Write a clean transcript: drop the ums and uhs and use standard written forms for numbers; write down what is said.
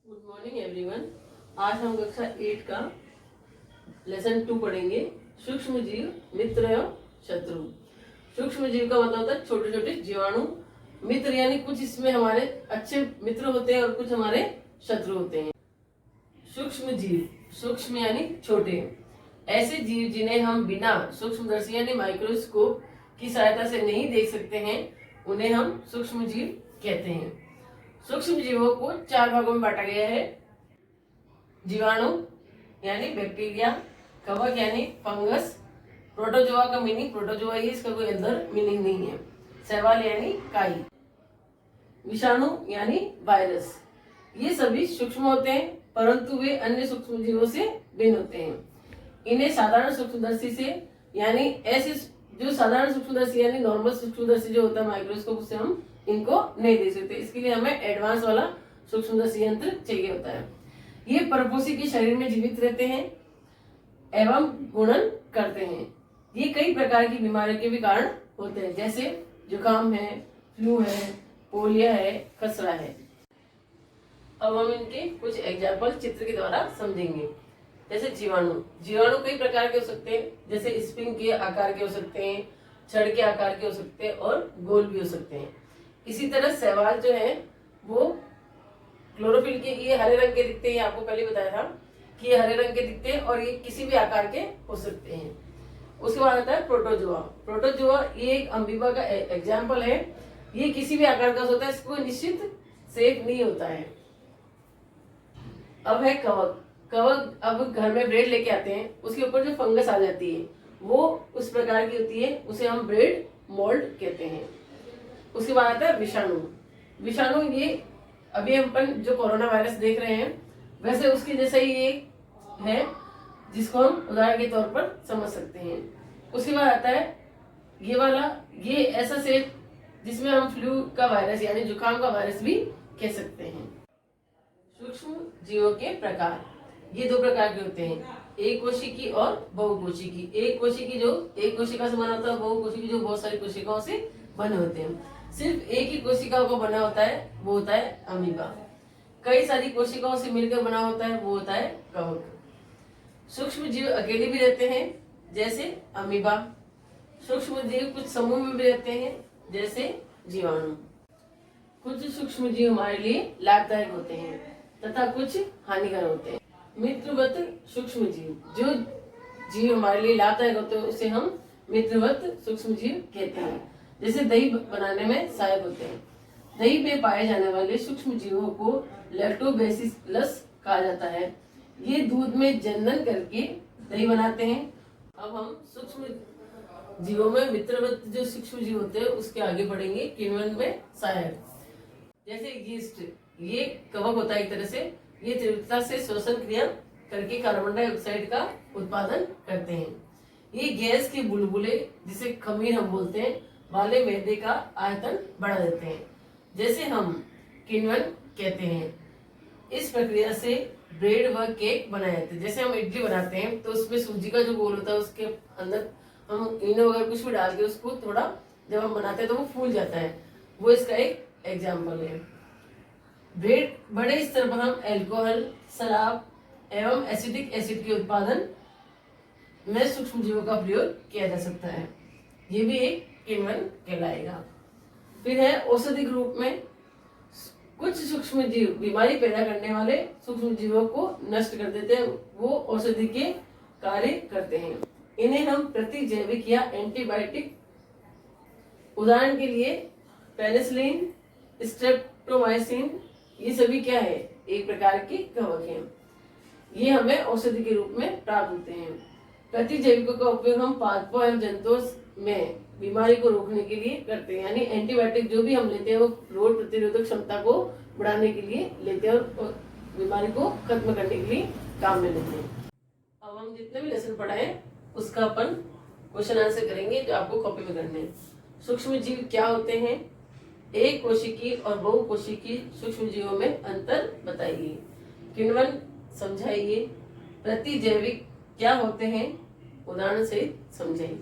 Good morning everyone. आज हम कक्षा 8 का लेसन 2 पढ़ेंगे। सूक्ष्म जीव, मित्र एवं शत्रु। सूक्ष्म जीव का मतलब होता है छोटे छोटे जीवाणु। मित्र यानी कुछ इसमें हमारे अच्छे मित्र होते हैं और कुछ हमारे शत्रु होते हैं। सूक्ष्म जीव, सूक्ष्म यानी छोटे, ऐसे जीव जिन्हें हम बिना सूक्ष्मदर्शी यानी माइक्रोस्कोप की सहायता से नहीं देख सकते हैं, उन्हें हम सूक्ष्म जीव कहते हैं। सूक्ष्म जीवों को 4 भागों में बांटा गया है। जीवाणु यानी बैक्टीरिया, कवक यानी फंगस, प्रोटोजोआ का मीनिंग प्रोटोजोआ ही, इसका कोई अंदर मीनिंग नहीं है, शैवाल यानी काई, विषाणु यानी वायरस। ये सभी सूक्ष्म होते हैं परंतु वे अन्य सूक्ष्म जीवों से भिन्न होते हैं। इन्हें साधारण सूक्ष्मदर्शी से यानी ऐसे जो साधारण सूक्ष्मदर्शी यानी नॉर्मल सूक्ष्मदर्शी जो होता है माइक्रोस्कोप से हम इनको नहीं देख सकते, इसके लिए हमें एडवांस वाला सूक्ष्मदर्शी यंत्र चाहिए होता है। ये परपोषी के शरीर में जीवित रहते हैं एवं गुणन करते हैं। ये कई प्रकार की बीमारियों के भी कारण होते हैं, जैसे जुकाम है, फ्लू है, पोलियो है, खसरा है। अब हम इनके कुछ एग्जाम्पल चित्र के द्वारा समझेंगे। जैसे जीवाणु, जीवाणु कई प्रकार के हो सकते हैं, जैसे स्प्रिंग के आकार के हो सकते हैं, छड़ के आकार के हो सकते हैं और गोल भी हो सकते हैं। इसी तरह शैवाल जो है वो क्लोरोफिल के, ये हरे रंग के दिखते हैं, आपको पहले बताया था कि ये हरे रंग के दिखते हैं और ये किसी भी आकार के हो सकते हैं। उसके बाद आता है प्रोटोजोआ। प्रोटोजोआ ये एक अमीबा का एग्जाम्पल है। ये किसी भी आकार का होता है, इसको निश्चित शेप नहीं होता है। अब है कवक। कवक अब घर में ब्रेड लेके आते हैं, उसके ऊपर जो फंगस आ जाती है वो उस प्रकार की होती है, उसे हम ब्रेड मोल्ड कहते हैं। उसके बाद आता है विषाणु। विषाणु ये अभी हम जो कोरोना वायरस देख रहे हैं वैसे उसके जैसा ही ये है, जिसको हम उदाहरण के तौर पर समझ सकते हैं। उसके बाद आता है ये वाला, ये ऐसा शेप जिसमें हम फ्लू का वायरस यानी जुकाम का वायरस भी कह सकते हैं। सूक्ष्म जीवों के प्रकार, ये 2 प्रकार के होते हैं, एक कोशिकी और बहुकोशिकी। एक कोशिकी जो एक कोशिका से बना होता है, बहुकोशिकी जो बहुत सारी कोशिकाओं से बने होते हैं। सिर्फ एक ही कोशिका को बना होता है, वो होता है अमीबा। कई सारी कोशिकाओं से मिलकर बना होता है, वो होता है कवक। सूक्ष्म जीव अकेले भी रहते हैं, जैसे अमीबा। सूक्ष्म जीव कुछ समूह में भी रहते हैं, जैसे जीवाणु। कुछ सूक्ष्म जीव हमारे लिए लाभदायक होते हैं तथा कुछ हानिकारक होते हैं। मित्रवत सूक्ष्म जीव, जो जीव हमारे लिए लाभदायक होते हैं उसे हम मित्रवत सूक्ष्म जीव कहते हैं। जैसे दही बनाने में सहायक होते हैं। दही में पाए जाने वाले सूक्ष्म जीवों को लैक्टोबैसिलस कहा जाता है। ये दूध में जनन करके दही बनाते हैं। अब हम सूक्ष्म जीवों में मित्रवत जो सूक्ष्म जीव होते हैं उसके आगे बढ़ेंगे। किण्वन में सहायक, जैसे यीस्ट, ये कवक होता है एक तरह से, ये तीव्रता से श्वसन क्रिया करके कार्बन डाइऑक्साइड का उत्पादन करते हैं। ये गैस के बुलबुले, जिसे खमीर हम बोलते हैं, वाले मैदे का आयतन बढ़ा देते हैं, जैसे हम किण्वन कहते हैं। इस प्रक्रिया से ब्रेड व केक बनाए जाते हैं। जैसे हम इडली बनाते हैं तो उसमें सूजी का जो गोल होता है उसके अंदर हम इनो वगैरह कुछ भी डाल के उसको थोड़ा जब हम बनाते हैं तो वो फूल जाता है, वो इसका एक एग्जाम्पल है। ब्रेड बड़े स्तर पर हम अल्कोहल, शराब एवं एसिटिक एसिड के उत्पादन में सूक्ष्म जीवों का प्रयोग किया जा सकता है। ये भी एक किण्वन कहलाएगा। फिर है औषधि रूप में, कुछ सूक्ष्म जीव बीमारी पैदा करने वाले सूक्ष्म जीवों को नष्ट कर देते हैं, वो औषधि के कार्य करते हैं। इन्हें हम प्रतिजैविक या एंटीबायोटिक, उदाहरण के लिए पेनिसिलिन, स्ट्रेप्टोमाइसिन, ये सभी क्या है, एक प्रकार के कवक हैं। ये हमें औषधि के रूप में प्राप्त होते हैं। प्रतिजैविकों का उपयोग हम पादपों एवं जंतुओं में बीमारी को रोकने के लिए करते हैं, यानी एंटीबायोटिक जो भी हम लेते हैं वो रोग प्रतिरोधक क्षमता को बढ़ाने के लिए लेते हैं और बीमारी को खत्म करने के लिए काम में लेते हैं। अब हम जितने भी लेसन पढ़ा है उसका अपन क्वेश्चन आंसर करेंगे जो आपको कॉपी में करने हैं। सूक्ष्म जीव क्या होते हैं, एक कोशिकी और बहुकोशिकी सूक्ष्म जीवों में अंतर बताइए, किण्वन समझाइए, प्रतिजैविक क्या होते हैं उदाहरण से समझाइए।